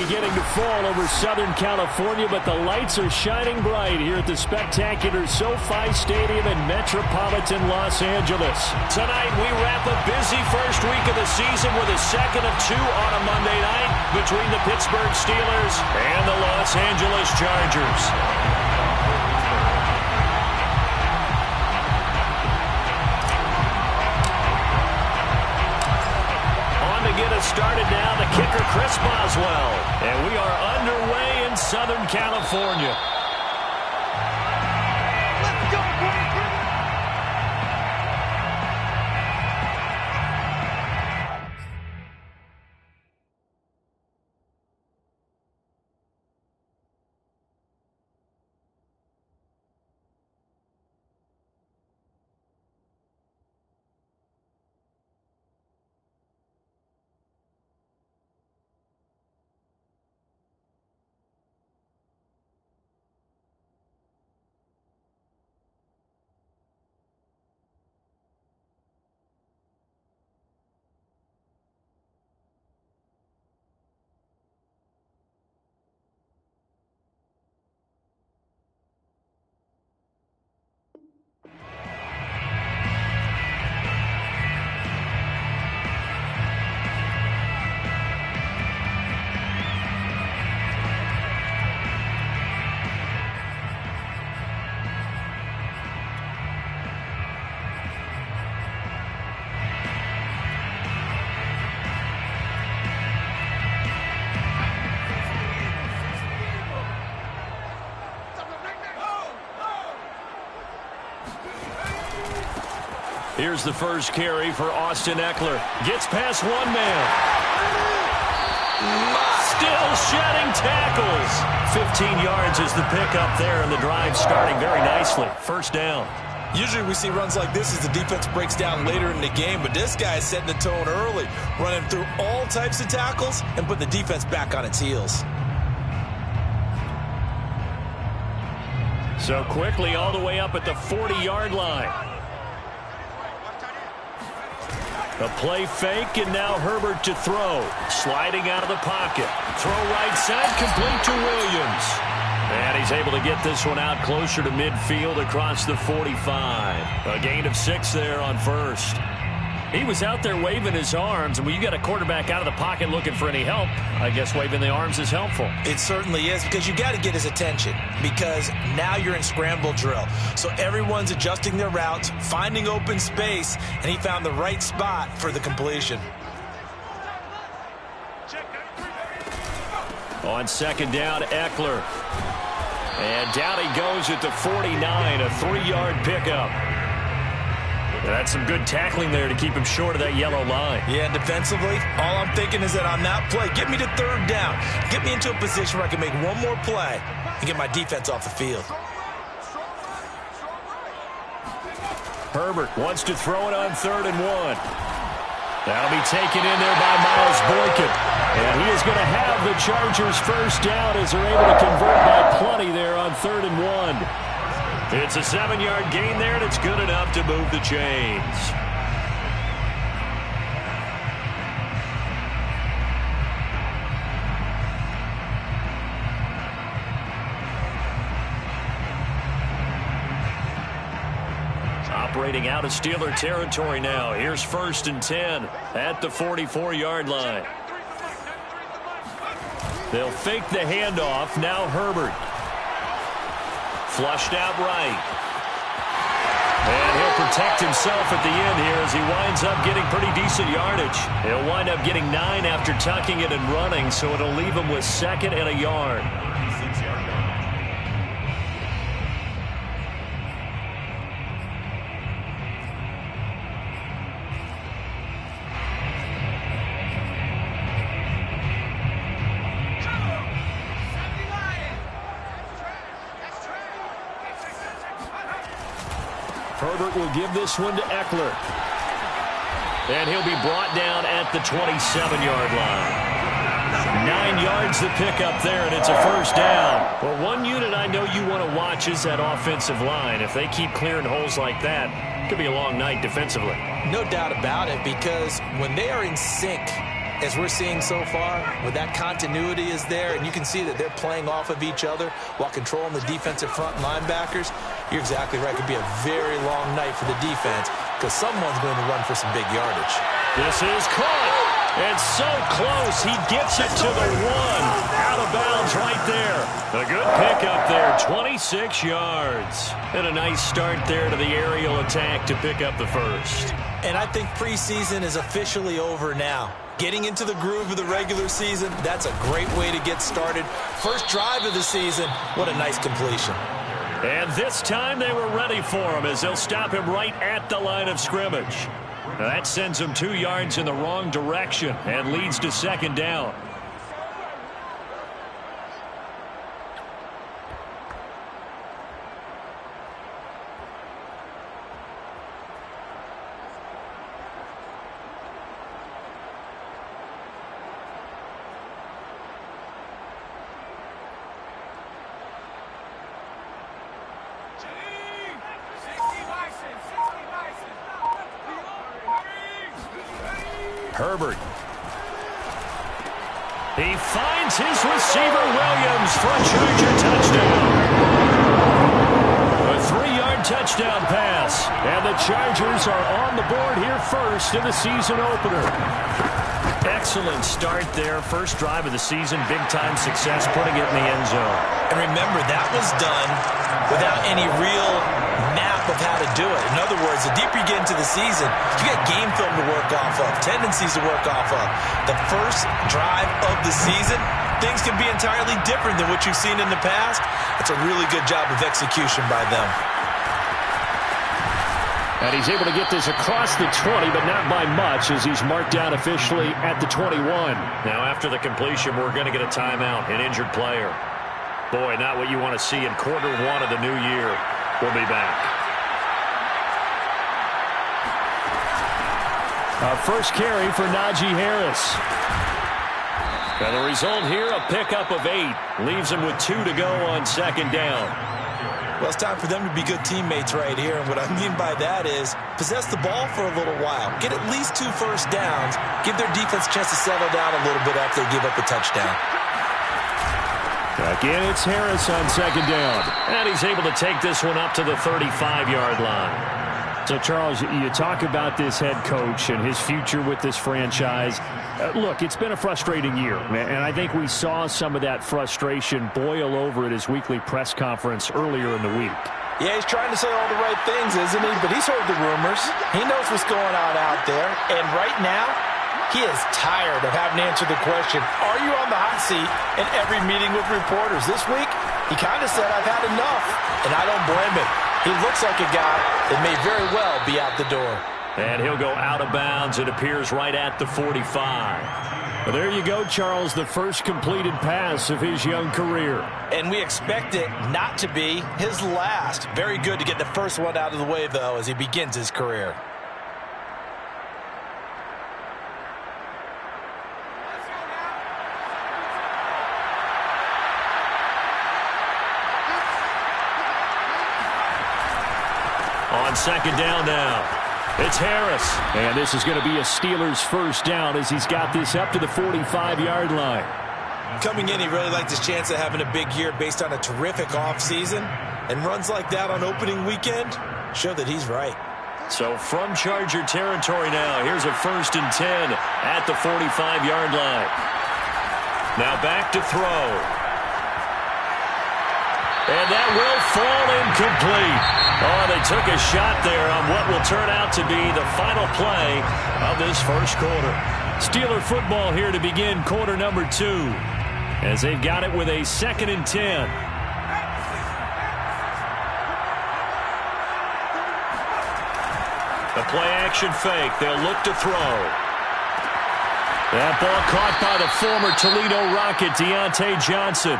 beginning to fall over Southern California, but the lights are shining bright here at the spectacular SoFi Stadium in metropolitan Los Angeles. Tonight, we wrap a busy first week of the season with a second of two on a Monday night between the Pittsburgh Steelers and the Los Angeles Chargers. Get us started now, the kicker Chris Boswell, and we are underway in Southern California. Let's go, Here's the first carry for Austin Eckler. Gets past one man. Still shedding tackles. 15 yards is the pickup there, and the drive starting very nicely. First down. Usually we see runs like this as the defense breaks down later in the game, but this guy is setting the tone early, running through all types of tackles and putting the defense back on its heels. So quickly all the way up at the 40-yard line. A play fake, and now Herbert to throw. Sliding out of the pocket. Throw right side, complete to Williams. And he's able to get this one out closer to midfield across the 45. A gain of 6 there on first. He was out there waving his arms, and when you got a quarterback out of the pocket looking for any help, I guess waving the arms is helpful. It certainly is, because you got to get his attention, because now you're in scramble drill. So everyone's adjusting their routes, finding open space, and he found the right spot for the completion. On second down, Eckler. And down he goes at the 49, a 3-yard pickup. That's some good tackling there to keep him short of that yellow line. Yeah, defensively, all I'm thinking is that on that play, get me to third down. Get me into a position where I can make one more play and get my defense off the field. Herbert wants to throw it on 3rd and 1. That'll be taken in there by Miles Boykin. And he is going to have the Chargers first down as they're able to convert by plenty there on 3rd and 1. It's a 7-yard gain there, and it's good enough to move the chains. Operating out of Steeler territory now. Here's 1st and 10 at the 44-yard line. They'll fake the handoff. Now Herbert. Flushed out right. And he'll protect himself at the end here as he winds up getting pretty decent yardage. He'll wind up getting 9 after tucking it and running, so it'll leave him with 2nd and a yard. Herbert will give this one to Eckler. And he'll be brought down at the 27-yard line. 9 yards the pickup there, and it's a first down. Well, one unit I know you want to watch is that offensive line. If they keep clearing holes like that, it could be a long night defensively. No doubt about it, because when they are in sync, as we're seeing so far, where that continuity is there, and you can see that they're playing off of each other while controlling the defensive front linebackers, you're exactly right. It could be a very long night for the defense because someone's going to run for some big yardage. This is caught. And so close, he gets it to the 1. Out of bounds right there. A good pickup there, 26 yards. And a nice start there to the aerial attack to pick up the first. And I think preseason is officially over now. Getting into the groove of the regular season, that's a great way to get started. First drive of the season, what a nice completion. And this time they were ready for him as they'll stop him right at the line of scrimmage. Now that sends him 2 yards in the wrong direction and leads to second down. Herbert. He finds his receiver, Williams, for a Charger touchdown. A 3-yard touchdown pass. And the Chargers are on the board here first in the season opener. Excellent start there. First drive of the season. Big-time success putting it in the end zone. And remember, that was done without any real map of how to do it. In other words, the deeper you get into the season, you got game film to work off of, tendencies to work off of. The first drive of the season, things can be entirely different than what you've seen in the past. It's a really good job of execution by them. And he's able to get this across the 20, but not by much, as he's marked down officially at the 21. Now, after the completion, we're going to get a timeout, an injured player. Boy, not what you want to see in quarter one of the new year. We'll be back. First carry for Najee Harris. And the result here, a pickup of 8. Leaves him with 2 to go on second down. Well, it's time for them to be good teammates right here. And what I mean by that is possess the ball for a little while. Get at least 2 first downs. Give their defense a chance to settle down a little bit after they give up a touchdown. Again, it's Harris on second down. And he's able to take this one up to the 35-yard line. So, Charles, you talk about this head coach and his future with this franchise. Look, it's been a frustrating year, and I think we saw some of that frustration boil over at his weekly press conference earlier in the week. Yeah, he's trying to say all the right things, isn't he? But he's heard the rumors. He knows what's going on out there. And right now, he is tired of having to answer the question, are you on the hot seat in every meeting with reporters? This week, he kind of said, I've had enough, and I don't blame him. He looks like a guy that may very well be out the door. And he'll go out of bounds. It appears right at the 45. Well, there you go, Charles, the first completed pass of his young career. And we expect it not to be his last. Very good to get the first one out of the way, though, as he begins his career. On second down now, it's Harris. And this is going to be a Steelers first down as he's got this up to the 45-yard line. Coming in, he really liked his chance of having a big year based on a terrific offseason. And runs like that on opening weekend show that he's right. So from Charger territory now, here's a 1st and 10 at the 45-yard line. Now back to throw. And that will fall incomplete. Oh, they took a shot there on what will turn out to be the final play of this first quarter. Steeler football here to begin quarter number 2 as they've got it with a 2nd and 10. The play action fake. They'll look to throw. That ball caught by the former Toledo Rocket, Deontay Johnson.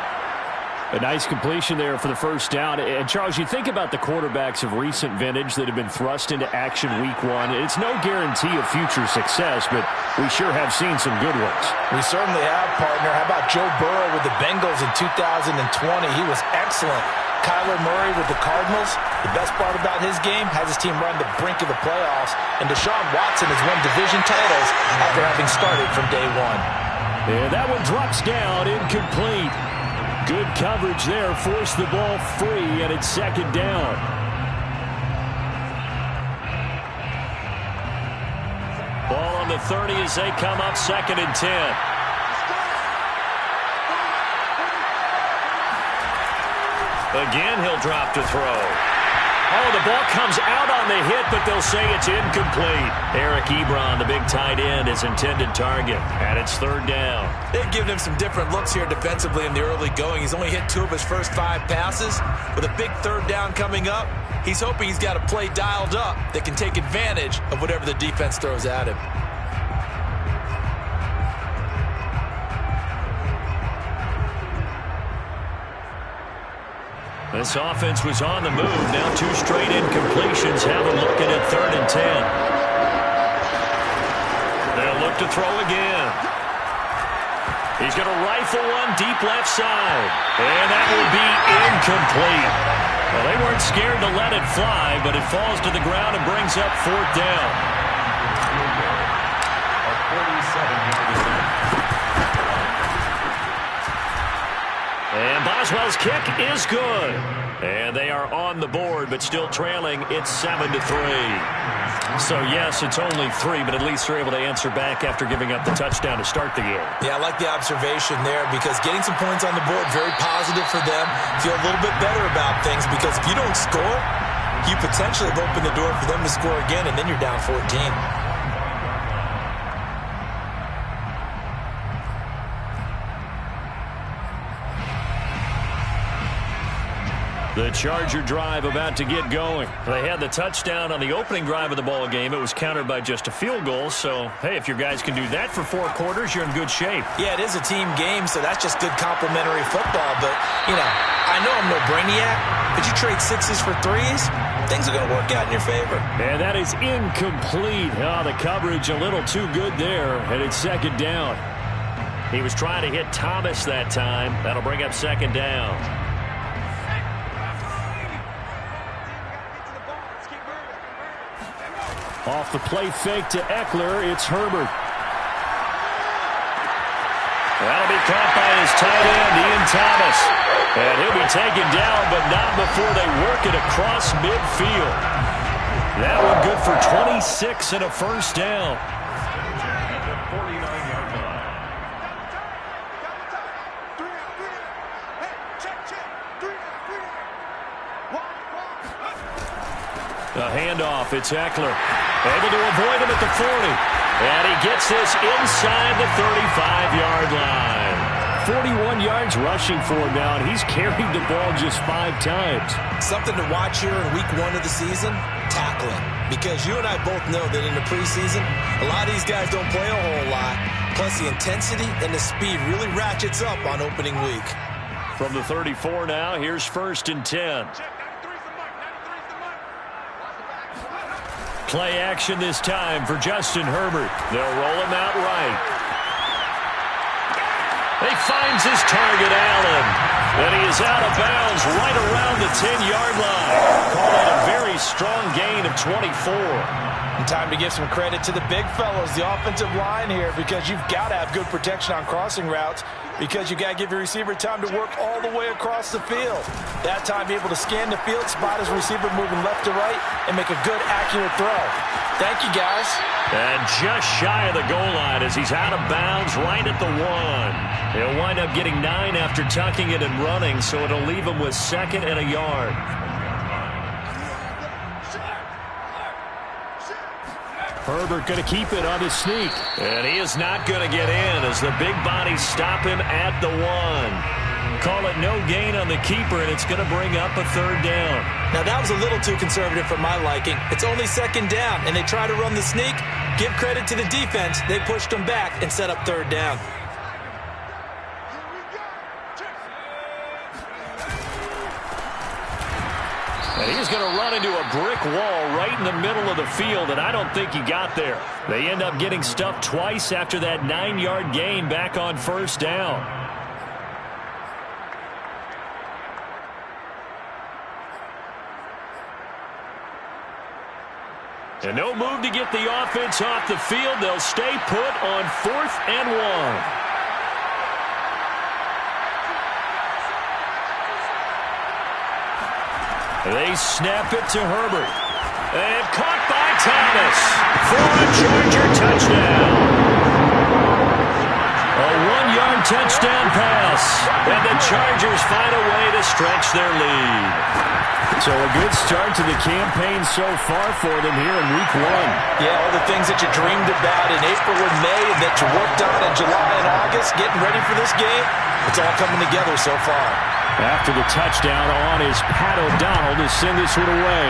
A nice completion there for the first down. And, Charles, you think about the quarterbacks of recent vintage that have been thrust into action week 1. It's no guarantee of future success, but we sure have seen some good ones. We certainly have, partner. How about Joe Burrow with the Bengals in 2020? He was excellent Kyler Murray with the Cardinals, the best part about his game, has his team right on the brink of the playoffs, and Deshaun Watson has won division titles after having started from day one. And that one drops down, incomplete. Good coverage there, forced the ball free, and it's second down. Ball on the 30 as they come up, 2nd and 10. Again, he'll drop to throw. Oh, the ball comes out on the hit, but they'll say it's incomplete. Eric Ebron, the big tight end, is intended target, and it's 3rd down. They've given him some different looks here defensively in the early going. He's only hit 2 of his first 5 passes. With a big 3rd down coming up, he's hoping he's got a play dialed up that can take advantage of whatever the defense throws at him. This offense was on the move. Now 2 straight incompletions have them looking at 3rd and 10. They'll look to throw again. He's going to rifle one deep left side. And that will be incomplete. Well, they weren't scared to let it fly, but it falls to the ground and brings up 4th down. And Boswell's kick is good. And they are on the board, but still trailing. It's 7-3. So, yes, it's only 3, but at least they're able to answer back after giving up the touchdown to start the game. Yeah, I like the observation there because getting some points on the board, very positive for them. Feel a little bit better about things because if you don't score, you potentially have opened the door for them to score again, and then you're down 14. The Charger drive about to get going. They had the touchdown on the opening drive of the ball game. It was countered by just a field goal. So, hey, if your guys can do that for 4 quarters, you're in good shape. Yeah, it is a team game, so that's just good complimentary football. But, you know, I know I'm no brainiac, but you trade 6s for 3s, things are going to work out in your favor. And that is incomplete. Oh, the coverage a little too good there, and it's 2nd down. He was trying to hit Thomas that time. That'll bring up 2nd down. Off the play fake to Eckler, it's Herbert. That'll be caught by his tight end, Ian Thomas. And he'll be taken down, but not before they work it across midfield. That one good for 26 and a 1st down. A handoff, it's Eckler. Able to avoid him at the 40. And he gets this inside the 35-yard line. 41 yards rushing for him now, and he's carried the ball just 5 times. Something to watch here in week 1 of the season, tackling. Because you and I both know that in the preseason, a lot of these guys don't play a whole lot. Plus the intensity and the speed really ratchets up on opening week. From the 34 now, here's 1st and 10. Play action this time for Justin Herbert. They'll roll him out right. He finds his target, Allen. And he is out of bounds right around the 10-yard line. Call it a very strong gain of 24. And time to give some credit to the big fellows, the offensive line here, because you've got to have good protection on crossing routes because you got to give your receiver time to work all the way across the field. That time, be able to scan the field, spot his receiver moving left to right, and make a good, accurate throw. Thank you, guys. And just shy of the goal line as he's out of bounds right at the 1. He'll wind up getting 9 after tucking it and running, so it'll leave him with 2nd and a yard. Herbert going to keep it on his sneak. And he is not going to get in as the big bodies stop him at the 1. Call it no gain on the keeper, and it's going to bring up a 3rd down. Now, that was a little too conservative for my liking. It's only 2nd down, and they try to run the sneak. Give credit to the defense. They pushed them back and set up 3rd down. And he's going to run into a brick wall right in the middle of the field, and I don't think he got there. They end up getting stuffed twice after that 9-yard gain back on 1st down. And no move to get the offense off the field. They'll stay put on 4th and 1. They snap it to Herbert. And caught by Thomas for a Charger touchdown. A 1-yard touchdown pass. And the Chargers find a way to stretch their lead. So a good start to the campaign so far for them here in Week 1. Yeah, all the things that you dreamed about in April and May and that you worked on in July and August, getting ready for this game, it's all coming together so far. After the touchdown on is Pat O'Donnell to send this one away.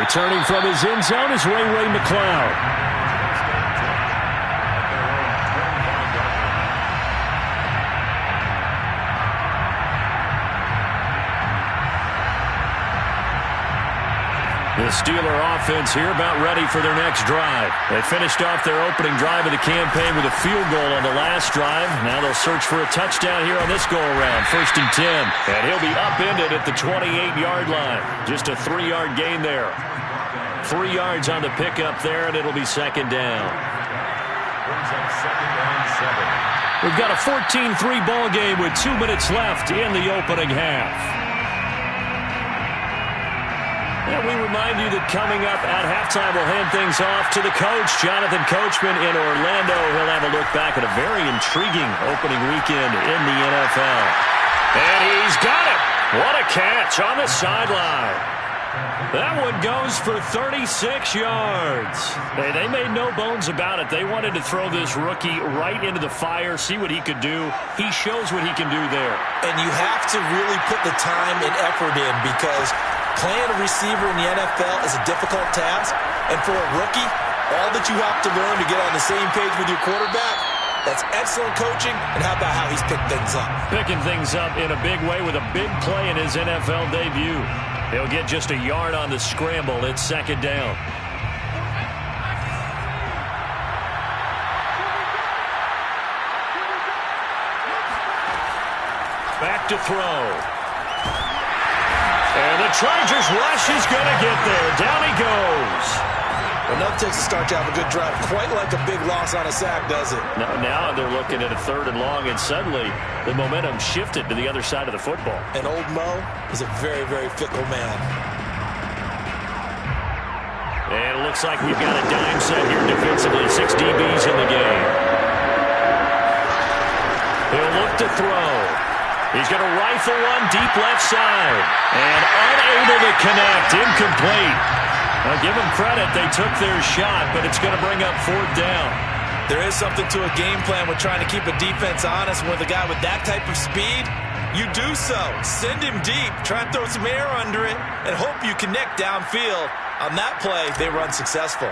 Returning from his end zone is Ray McCloud. The Steeler offense here about ready for their next drive. They finished off their opening drive of the campaign with a field goal on the last drive. Now they'll search for a touchdown here on this go-around. 1st and 10. And he'll be upended at the 28-yard line. Just a 3-yard gain there. 3 yards on the pickup there, and it'll be 2nd down. We've got a 14-3 ball game with 2 minutes left in the opening half. And we remind you that coming up at halftime, we'll hand things off to the coach, Jonathan Coachman in Orlando. He'll have a look back at a very intriguing opening weekend in the NFL. And he's got it. What a catch on the sideline. That one goes for 36 yards. Hey, they made no bones about it. They wanted to throw this rookie right into the fire, see what he could do. He shows what he can do there. And you have to really put the time and effort in because playing a receiver in the NFL is a difficult task. And for a rookie, all that you have to learn to get on the same page with your quarterback, that's excellent coaching. And how about how he's picked things up? Picking things up in a big way with a big play in his NFL debut. He'll get just a yard on the scramble. It's 2nd down. Back to throw. And the Chargers rush is going to get there. Down he goes. Enough takes to start to have a good drive. Quite like a big loss on a sack, does it? Now they're looking at a 3rd and long, and suddenly the momentum shifted to the other side of the football. And old Mo is a very, very fickle man. And it looks like we've got a dime set here defensively. 6 DBs in the game. He'll look to throw. He's going to rifle one deep left side. And unable to connect. Incomplete. Now give them credit. They took their shot, but it's going to bring up 4th down. There is something to a game plan with trying to keep a defense honest. With a guy with that type of speed, you do so. Send him deep. Try and throw some air under it and hope you connect downfield. On that play, they run successful.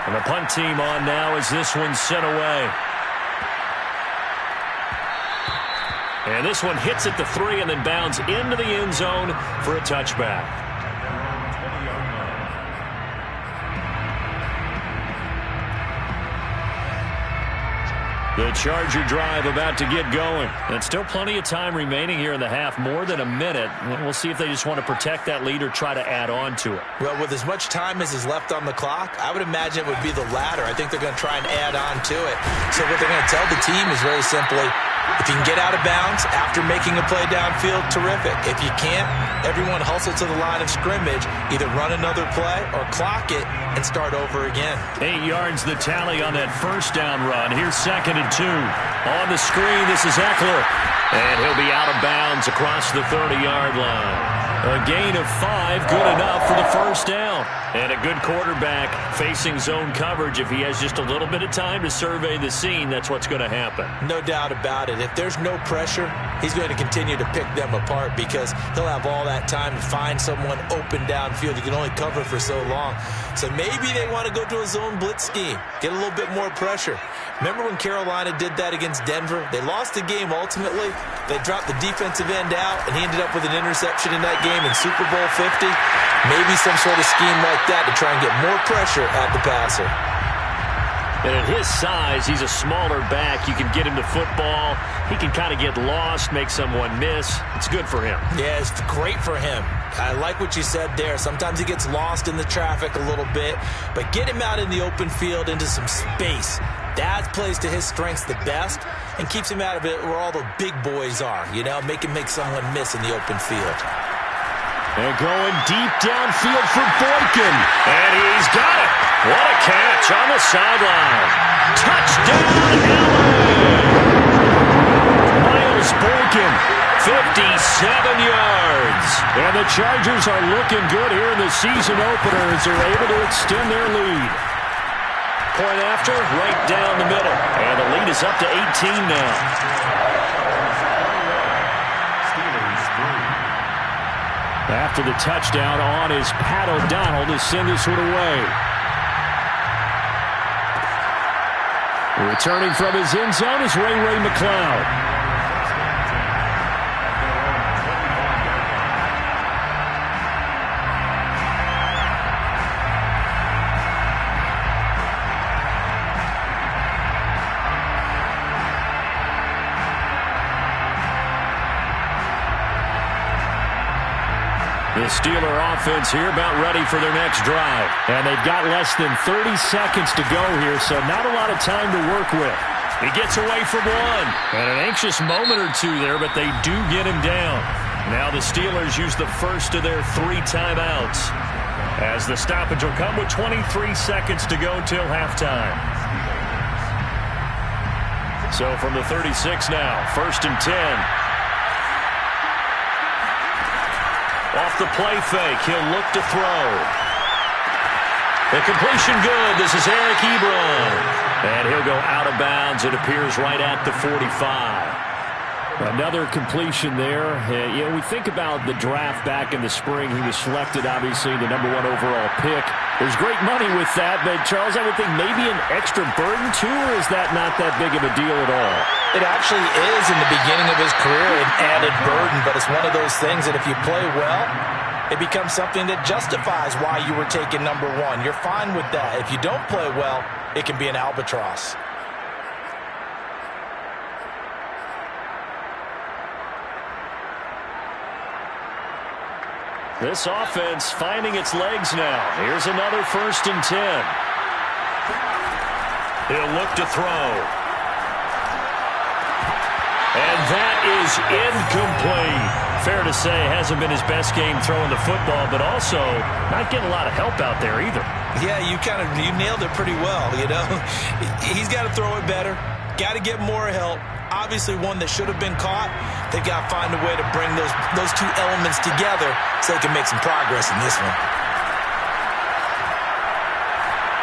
And the punt team on now as this one's sent away. And this one hits at the 3 and then bounds into the end zone for a touchback. The Charger drive about to get going. And still plenty of time remaining here in the half, more than a minute. We'll see if they just want to protect that lead or try to add on to it. Well, with as much time as is left on the clock, I would imagine it would be the latter. I think they're going to try and add on to it. So what they're going to tell the team is very simply, if you can get out of bounds after making a play downfield, terrific. If you can't, everyone hustle to the line of scrimmage, either run another play or clock it and start over again. 8 yards the tally on that 1st down run. Here's 2nd and 2. On the screen, this is Eckler. And he'll be out of bounds across the 30-yard line. A gain of 5, good enough for the 1st down. And a good quarterback facing zone coverage. If he has just a little bit of time to survey the scene, that's what's going to happen. No doubt about it. If there's no pressure, he's going to continue to pick them apart because he'll have all that time to find someone open downfield. You can only cover for so long. So maybe they want to go to a zone blitz scheme, get a little bit more pressure. Remember when Carolina did that against Denver? They lost the game ultimately. They dropped the defensive end out, and he ended up with an interception in that game in Super Bowl 50. Maybe some sort of scheme like that to try and get more pressure at the passer. And at his size, he's a smaller back. You can get him to football. He can kind of get lost, make someone miss. It's good for him. Yeah, it's great for him. I like what you said there. Sometimes he gets lost in the traffic a little bit, but get him out in the open field into some space. That plays to his strengths the best and keeps him out of it where all the big boys are, you know, make someone miss in the open field. And going deep downfield for Boykin. And he's got it. What a catch on the sideline. Touchdown, LA! Miles Boykin, 57 yards. And the Chargers are looking good here in the season opener as they're able to extend their lead. Point after, right down the middle. And the lead is up to 18 now. After the touchdown on is Pat O'Donnell to send this one away. Returning from his end zone is Ray McCloud. The Steeler offense here about ready for their next drive. And they've got less than 30 seconds to go here, so not a lot of time to work with. He gets away from one. And an anxious moment or two there, but they do get him down. Now the Steelers use the first of their 3 timeouts, as the stoppage will come with 23 seconds to go till halftime. So from the 36 now, 1st and 10. Off the play fake, he'll look to throw. The completion good. This is Eric Ebron. And he'll go out of bounds. It appears right at the 45. Another completion there. You know, we think about the draft back in the spring. He was selected, obviously, the #1 overall pick. There's great money with that, but, Charles, I would think maybe an extra burden, too, or is that not that big of a deal at all? It actually is in the beginning of his career an added burden, but it's one of those things that if you play well, it becomes something that justifies why you were taken #1. You're fine with that. If you don't play well, it can be an albatross. This offense finding its legs now. Here's another 1st and 10. He'll look to throw. And that is incomplete. Fair to say, hasn't been his best game throwing the football, but also not getting a lot of help out there either. Yeah, you nailed it pretty well, you know. He's got to throw it better. Got to get more help. Obviously one that should have been caught. They've got to find a way to bring those 2 elements together so they can make some progress in this one.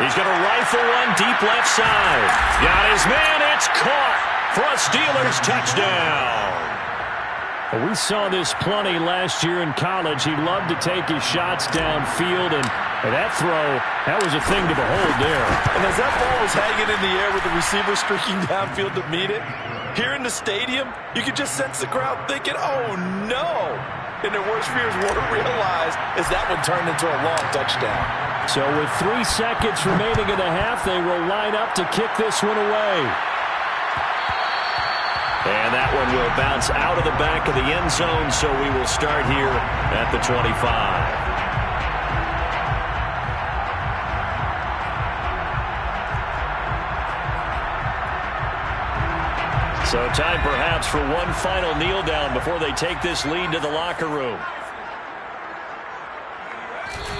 He's going to rifle one deep left side. Got his man. It's caught for a Steelers touchdown. We saw this plenty last year in college. He loved to take his shots downfield, and that throw, that was a thing to behold there. And as that ball was hanging in the air with the receiver streaking downfield to meet it, here in the stadium, you could just sense the crowd thinking, oh, no. And their worst fears weren't realized as that one turned into a long touchdown. So with 3 seconds remaining in the half, they will line up to kick this one away. And that one will bounce out of the back of the end zone, so we will start here at the 25. So time perhaps for one final kneel down before they take this lead to the locker room.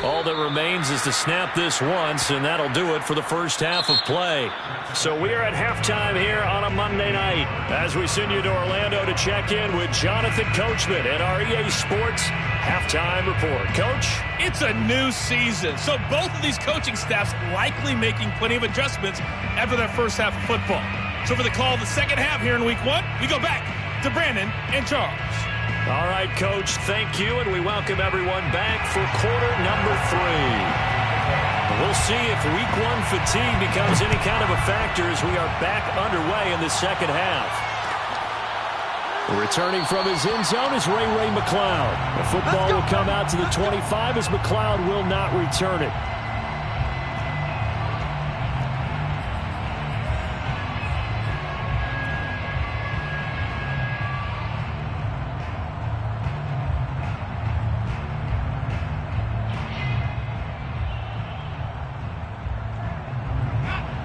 All that remains is to snap this once, and that'll do it for the first half of play. So we are at halftime here on a Monday night as we send you to Orlando to check in with Jonathan Coachman at our EA Sports Halftime Report. Coach? It's a new season, so both of these coaching staffs likely making plenty of adjustments after their first half of football. So for the call of the second half here in Week 1, we go back to Brandon and Charles. All right, Coach, thank you, and we welcome everyone back for quarter number 3. We'll see if Week 1 fatigue becomes any kind of a factor as we are back underway in the second half. Returning from his end zone is Ray McCloud. The football will come out to the 25 as McCloud will not return it.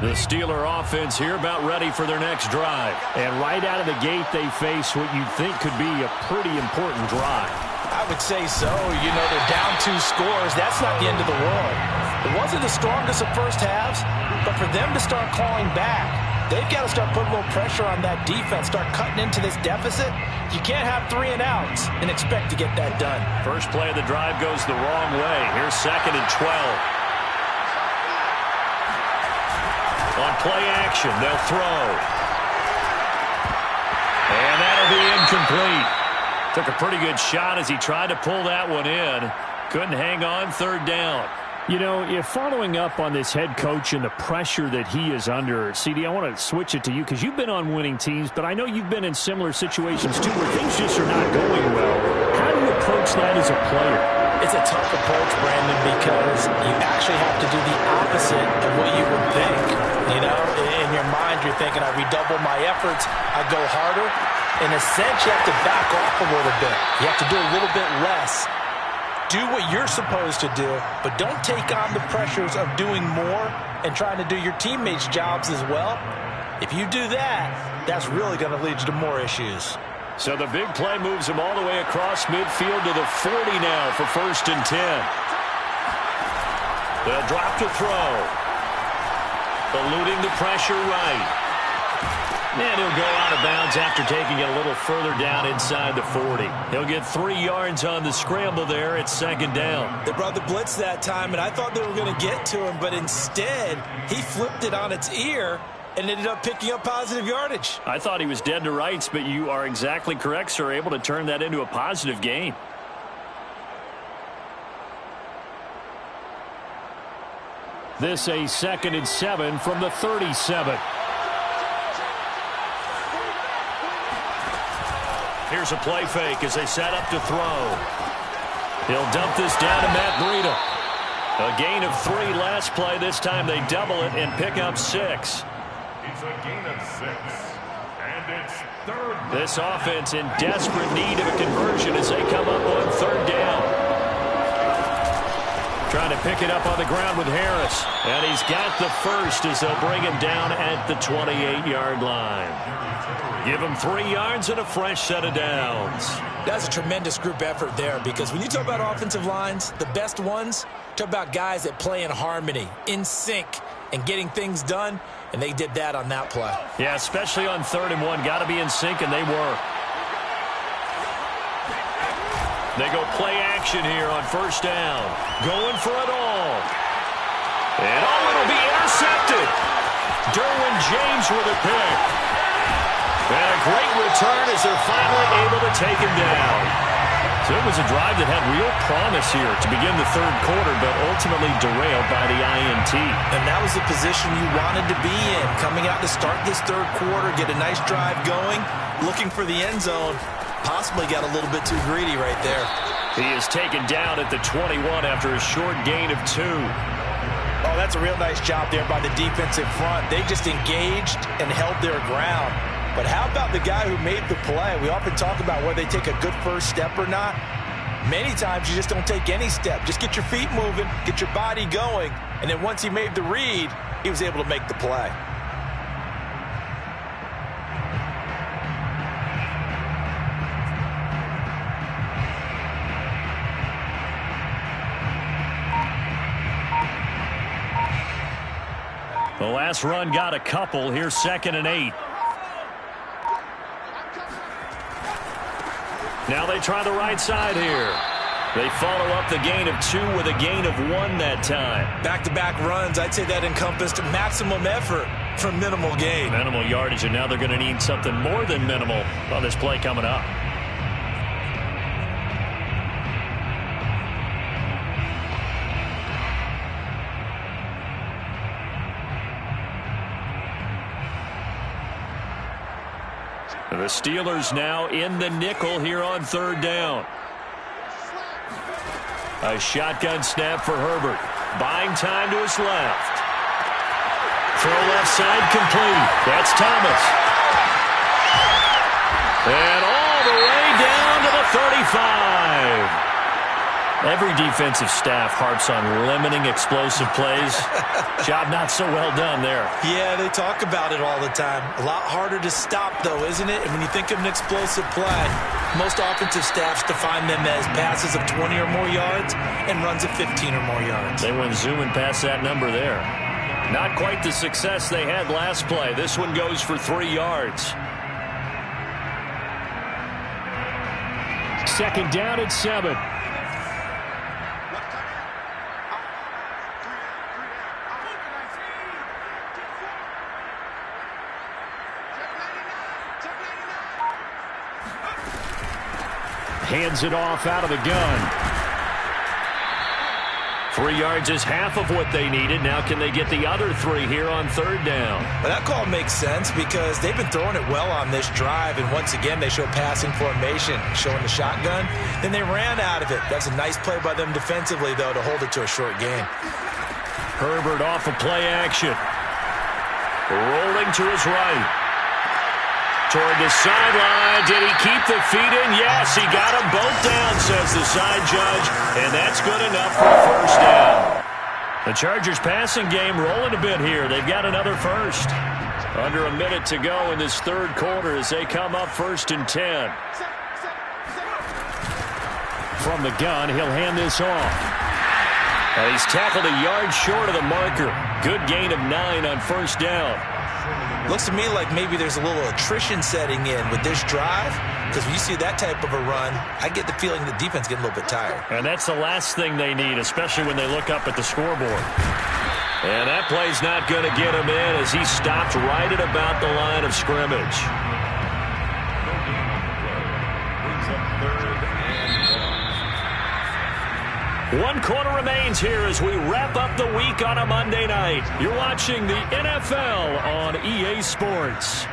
The Steeler offense here about ready for their next drive. And right out of the gate, they face what you'd think could be a pretty important drive. I would say so. You know, they're down 2 scores. That's not the end of the world. It wasn't the strongest of first halves, but for them to start clawing back, they've got to start putting a little pressure on that defense, start cutting into this deficit. You can't have 3 and outs and expect to get that done. First play of the drive goes the wrong way. Here's 2nd and 12. On play action, they'll throw. And that'll be incomplete. Took a pretty good shot as he tried to pull that one in. Couldn't hang on, 3rd down. You know, if following up on this head coach and the pressure that he is under, CD, I want to switch it to you because you've been on winning teams, but I know you've been in similar situations too where things just are not going well. How do you approach that as a player? It's a tough approach, Brandon, because you actually have to do the opposite of what you would think. You know, in your mind, you're thinking, I redouble my efforts, I go harder. In a sense, you have to back off a little bit. You have to do a little bit less. Do what you're supposed to do, but don't take on the pressures of doing more and trying to do your teammates' jobs as well. If you do that, that's really going to lead you to more issues. So the big play moves him all the way across midfield to the 40 now for 1st and 10. They'll drop to throw. Eluding the pressure right. And he'll go out of bounds after taking it a little further down inside the 40. He'll get 3 yards on the scramble there at 2nd down. They brought the blitz that time, and I thought they were going to get to him, but instead he flipped it on its ear and ended up picking up positive yardage. I thought he was dead to rights, but you are exactly correct, sir, able to turn that into a positive gain. This a 2nd and 7 from the 37. Here's a play fake as they set up to throw. He'll dump this down to Matt Breida. A gain of 3 last play. This time they double it and pick up 6. It's a gain of 6. And it's 3rd. This offense in desperate need of a conversion as they come up on 3rd down. Trying to pick it up on the ground with Harris. And he's got the first as they'll bring him down at the 28-yard line. Give him 3 yards and a fresh set of downs. That's a tremendous group effort there because when you talk about offensive lines, the best ones, talk about guys that play in harmony, in sync, and getting things done, and they did that on that play. Yeah, especially on 3rd and 1. Got to be in sync, and they were. They go play action here on 1st down. Going for it all. And it'll be intercepted. Derwin James with a pick. And a great return as they're finally able to take him down. So it was a drive that had real promise here to begin the 3rd quarter, but ultimately derailed by the INT. And that was the position you wanted to be in, coming out to start this 3rd quarter, get a nice drive going, looking for the end zone. Possibly got a little bit too greedy right there. He is taken down at the 21 after a short gain of 2. Oh, that's a real nice job there by the defensive front. They just engaged and held their ground. But how about the guy who made the play? We often talk about whether they take a good first step or not. Many times you just don't take any step. Just get your feet moving, get your body going, and then once he made the read, he was able to make the play. The last run got a couple. Here's 2nd and 8. Now they try the right side here. They follow up the gain of 2 with a gain of 1 that time. Back-to-back runs, I'd say that encompassed maximum effort for minimal gain. Minimal yardage, and now they're going to need something more than minimal on this play coming up. The Steelers now in the nickel here on 3rd down. A shotgun snap for Herbert. Buying time to his left. Throw left side complete. That's Thomas. And all the way down to the 35. Every defensive staff harps on limiting explosive plays. Job not so well done there. Yeah, they talk about it all the time. A lot harder to stop, though, isn't it? And when you think of an explosive play, most offensive staffs define them as passes of 20 or more yards and runs of 15 or more yards. They went zooming past that number there. Not quite the success they had last play. This one goes for 3 yards. Second down at 7. Hands it off out of the gun. 3 yards is half of what they needed. Now can they get the other 3 here on third down? Well, that call makes sense because they've been throwing it well on this drive, and once again they show passing formation, showing the shotgun. Then they ran out of it. That's a nice play by them defensively, though, to hold it to a short gain. Herbert off of play action. Rolling to his right. Toward the sideline. Did he keep the feet in? Yes, he got them both down, says the side judge. And that's good enough for a first down. The Chargers passing game rolling a bit here. They've got another first. Under a minute to go in this third quarter as they come up 1st and 10. From the gun, he'll hand this off. And he's tackled a yard short of the marker. Good gain of 9 on first down. Looks to me like maybe there's a little attrition setting in with this drive, because when you see that type of a run, I get the feeling the defense getting a little bit tired. And that's the last thing they need, especially when they look up at the scoreboard. And that play's not going to get him in as he stopped right at about the line of scrimmage. One quarter remains here as we wrap up the week on a Monday night. You're watching the NFL on EA Sports.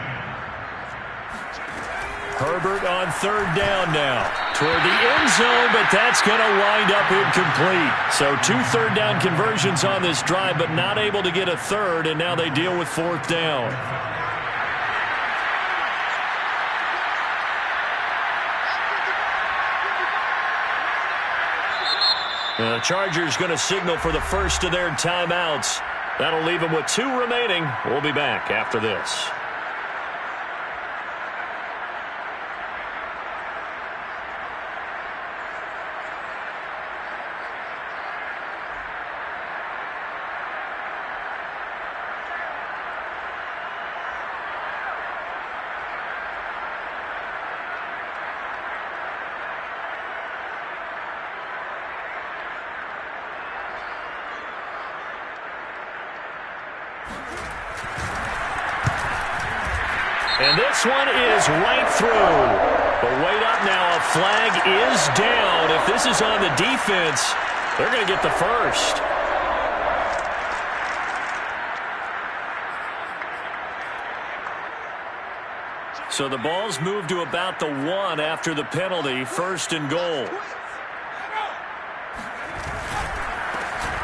Herbert on third down now. Toward the end zone, but that's going to wind up incomplete. So 2 third down conversions on this drive, but not able to get a third, and now they deal with 4th down. The Chargers going to signal for the first of their timeouts. That'll leave them with 2 remaining. We'll be back after this. And this one is right through. But wait up now. A flag is down. If this is on the defense, they're going to get the first. So the ball's moved to about the 1 after the penalty. 1st and goal.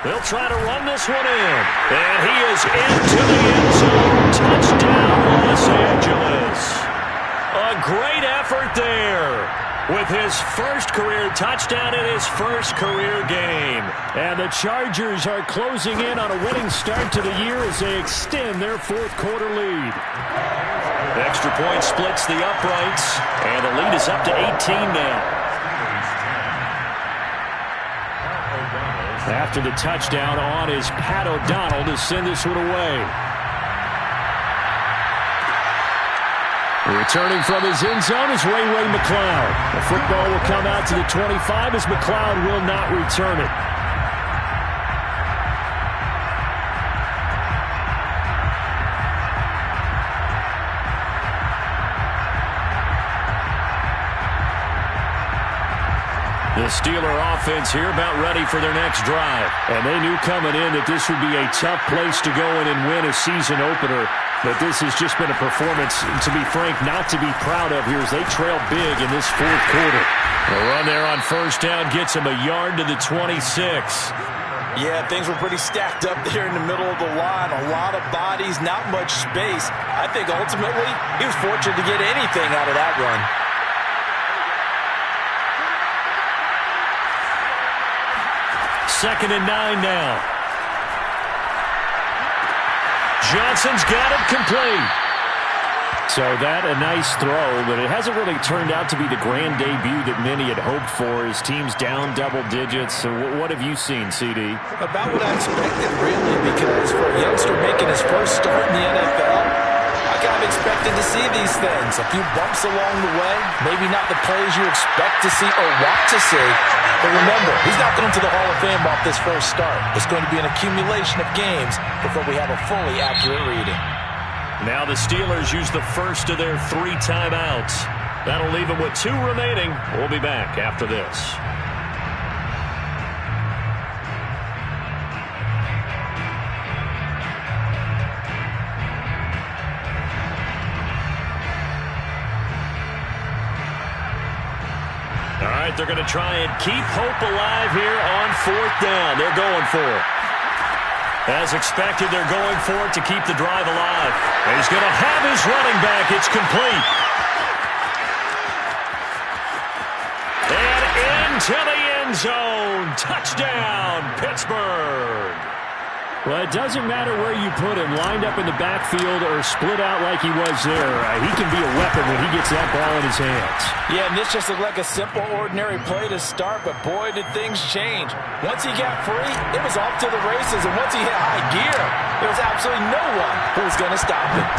They'll try to run this one in. And he is into the end zone. Touchdown, Los Angeles. A great effort there with his first career touchdown in his first career game. And the Chargers are closing in on a winning start to the year as they extend their 4th quarter lead. Extra point splits the uprights. And the lead is up to 18 now. After the touchdown, on is Pat O'Donnell to send this one away. Returning from his end zone is Ray McLeod. The football will come out to the 25 as McLeod will not return it. The Steeler offense here about ready for their next drive. And they knew coming in that this would be a tough place to go in and win a season opener. But this has just been a performance, to be frank, not to be proud of here as they trail big in this 4th quarter. The run there on first down gets him a yard to the 26. Yeah, things were pretty stacked up there in the middle of the line. A lot of bodies, not much space. I think ultimately he was fortunate to get anything out of that run. 2nd and 9 now. Johnson's got it complete. So that a nice throw, but it hasn't really turned out to be the grand debut that many had hoped for. His team's down double digits. So what have you seen, CD? About what I expected, really, because for a youngster making his first start in the NFL, I kind of expected to see these things. A few bumps along the way, maybe not the plays you expect to see or want to see. But remember, he's not going to the Hall of Fame off this first start. It's going to be an accumulation of games before we have a fully accurate reading. Now the Steelers use the first of their 3 timeouts. That'll leave them with 2 remaining. We'll be back after this. All right, they're going to try and keep hope alive here on 4th down. They're going for it. As expected, they're going for it to keep the drive alive. He's going to have his running back. It's complete. And into the end zone. Touchdown, Pittsburgh. Well, it doesn't matter where you put him, lined up in the backfield or split out like he was there. He can be a weapon when he gets that ball in his hands. Yeah, and this just looked like a simple, ordinary play to start, but boy, did things change. Once he got free, it was off to the races, and once he hit high gear, there was absolutely no one who was going to stop him.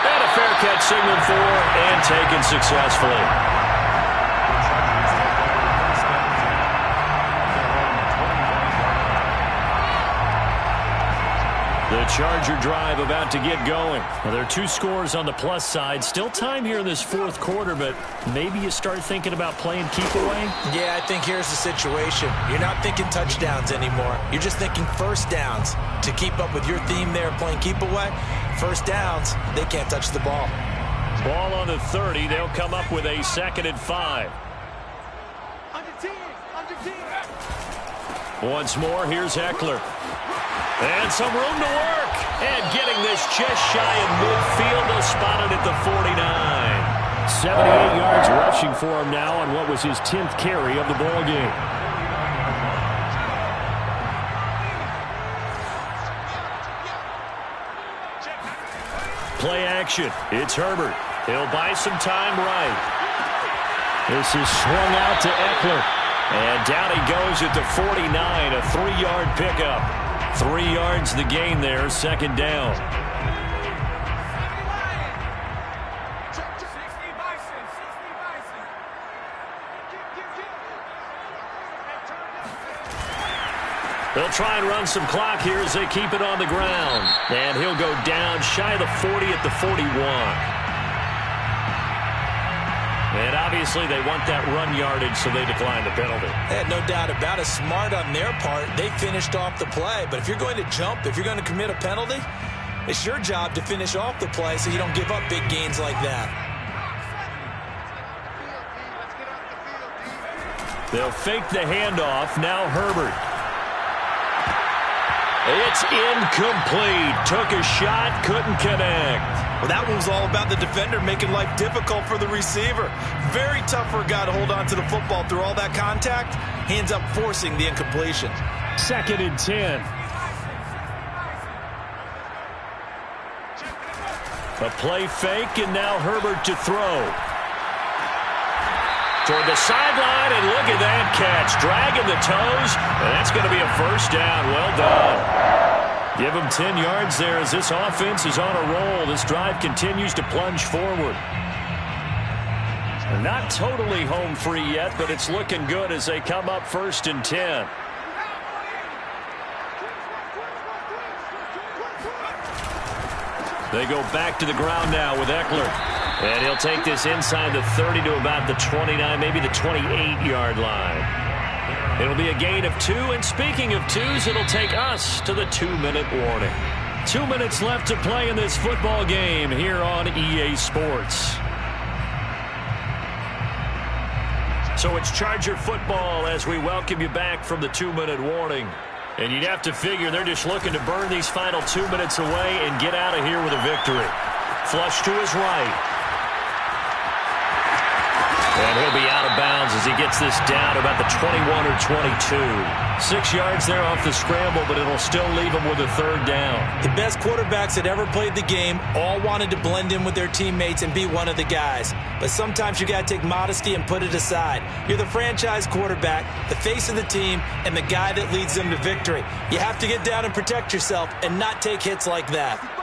And a fair catch signaled for and taken successfully. The Charger drive about to get going. Well, there are 2 scores on the plus side. Still time here in this 4th quarter, but maybe you start thinking about playing keep away? Yeah, I think here's the situation. You're not thinking touchdowns anymore. You're just thinking first downs. To keep up with your theme there, playing keep away, first downs, they can't touch the ball. Ball on the 30. They'll come up with a 2nd and 5. Once more, here's Eckler. And some room to work. And getting this just shy of midfield. They'll spot it at the 49. 78 yards rushing for him now on what was his 10th carry of the ball game. Play action. It's Herbert. He'll buy some time right. This is swung out to Eckler. And down he goes at the 49. A 3-yard pickup. 3 yards the gain there, 2nd down. They'll try and run some clock here as they keep it on the ground. And he'll go down shy of the 40 at the 41. And obviously they want that run yardage, so they decline the penalty. No doubt about it. Smart on their part. They finished off the play. But if you're going to jump, if you're going to commit a penalty, it's your job to finish off the play so you don't give up big gains like that. They'll fake the handoff. Now Herbert. It's incomplete. Took a shot, couldn't connect. Well, that one was all about the defender making life difficult for the receiver. Very tough for a guy to hold on to the football through all that contact. Hands up forcing the incompletion. 2nd and 10. A play fake, and now Herbert to throw. Toward the sideline, and look at that catch. Dragging the toes, and that's going to be a first down. Well done. Give him 10 yards there as this offense is on a roll. This drive continues to plunge forward. Not totally home free yet, but it's looking good as they come up 1st and 10. They go back to the ground now with Eckler. And he'll take this inside the 30 to about the 29, maybe the 28-yard line. It'll be a gain of 2, and speaking of 2s, it'll take us to the 2-minute warning. 2 minutes left to play in this football game here on EA Sports. So it's Charger football as we welcome you back from the 2-minute warning. And you'd have to figure they're just looking to burn these final 2 minutes away and get out of here with a victory. Flush to his right. And he'll be out out of bounds as he gets this down to about the 21 or 22. 6 yards there off the scramble, but it'll still leave him with a third down. The best quarterbacks that ever played the game all wanted to blend in with their teammates and be one of the guys. But sometimes you got to take modesty and put it aside. You're the franchise quarterback, the face of the team, and the guy that leads them to victory. You have to get down and protect yourself and not take hits like that.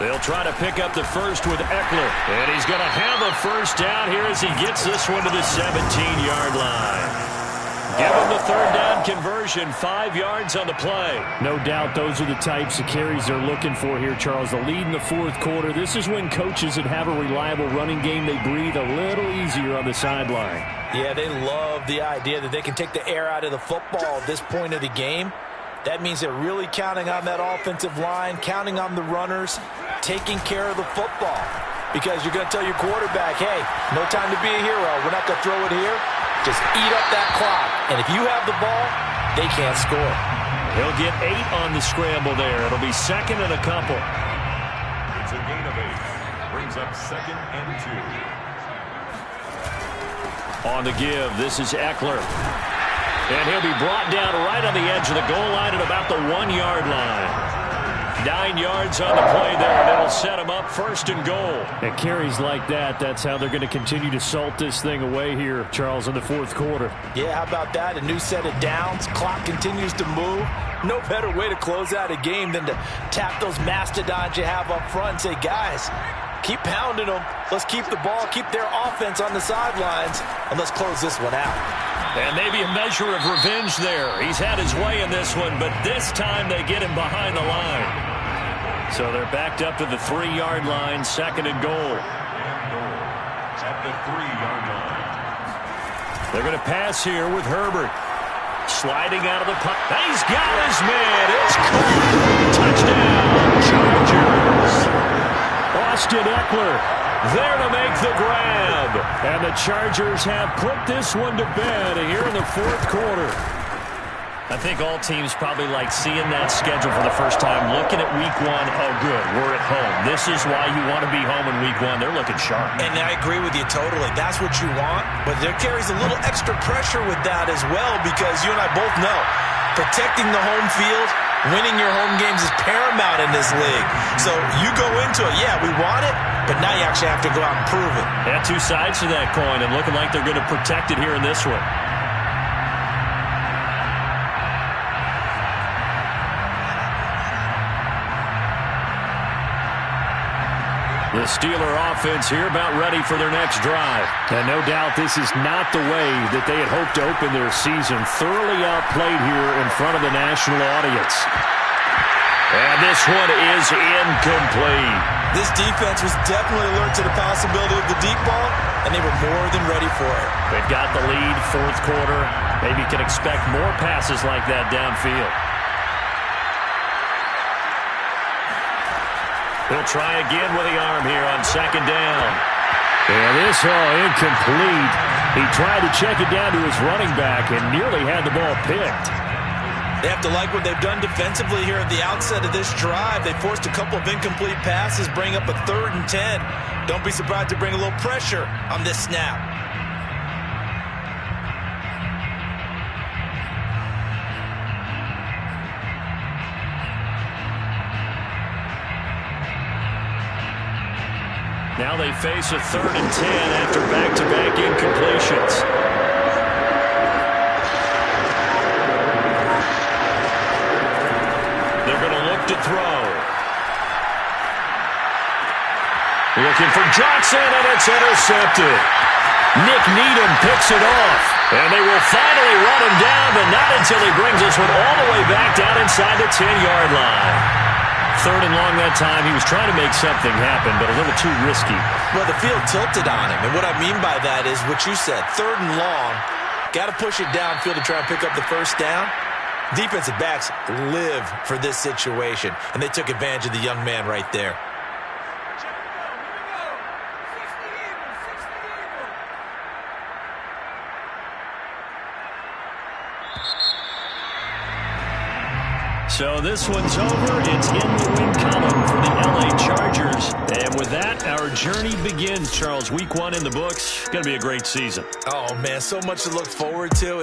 They'll try to pick up the first with Eckler. And he's going to have a first down here as he gets this one to the 17-yard line. Give him the third down conversion, 5 yards on the play. No doubt those are the types of carries they're looking for here, Charles. The lead in the fourth quarter. This is when coaches that have a reliable running game, they breathe a little easier on the sideline. Yeah, they love the idea that they can take the air out of the football at this point of the game. That means they're really counting on that offensive line, counting on the runners, taking care of the football. Because you're going to tell your quarterback, hey, no time to be a hero. We're not going to throw it here. Just eat up that clock. And if you have the ball, they can't score. He'll get 8 on the scramble there. It'll be second and a couple. It's a gain of 8. Brings up 2nd and 2. On the give, this is Eckler. And he'll be brought down right on the edge of the goal line at about the 1-yard line. 9 yards on the play there, and it'll set him up first and goal. And carries like that, that's how they're going to continue to salt this thing away here, Charles, in the fourth quarter. Yeah, how about that? A new set of downs. Clock continues to move. No better way to close out a game than to tap those mastodons you have up front and say, guys, keep pounding them. Let's keep the ball, keep their offense on the sidelines, and let's close this one out. And maybe a measure of revenge there. He's had his way in this one, but this time they get him behind the line. So they're backed up to the 3-yard line, second and goal. At the 3-yard line. They're going to pass here with Herbert. Sliding out of the pocket. He's got his man. It's caught. Touchdown, Chargers. Austin Eckler there to make the grab. And the Chargers have put this one to bed here in the fourth quarter. I think all teams probably like seeing that schedule for the first time, looking at week 1. Oh, good, we're at home. This is why you want to be home in week 1. They're looking sharp. And I agree with you totally. That's what you want. But there carries a little extra pressure with that as well, because you and I both know protecting the home field, winning your home games is paramount in this league. So you go into it, yeah, we want it, but now you actually have to go out and prove it. Yeah, 2 sides to that coin, and looking like they're going to protect it here in this one. The Steeler offense here about ready for their next drive. And no doubt this is not the way that they had hoped to open their season. Thoroughly outplayed here in front of the national audience. And this one is incomplete. This defense was definitely alert to the possibility of the deep ball, and they were more than ready for it. They've got the lead, fourth quarter. Maybe can expect more passes like that downfield. He'll try again with the arm here on second down. And this incomplete. He tried to check it down to his running back and nearly had the ball picked. They have to like what they've done defensively here at the outset of this drive. They forced a couple of incomplete passes, bring up a 3rd and 10. Don't be surprised to bring a little pressure on this snap. Now they face a 3rd and 10 after back-to-back incompletions. They're going to look to throw. Looking for Johnson, and it's intercepted. Nick Needham picks it off. And they will finally run him down, but not until he brings this one all the way back down inside the 10-yard line. 3rd and long that time. He was trying to make something happen, but a little too risky. Well, the field tilted on him, and what I mean by that is what you said. 3rd and long, got to push it downfield to try and pick up the first down. Defensive backs live for this situation, and they took advantage of the young man right there. So this one's over. It's in the win column for the LA Chargers. And with that, our our journey begins, Charles. Week 1 in the books. Going to be a great season. Oh, man, so much to look forward to.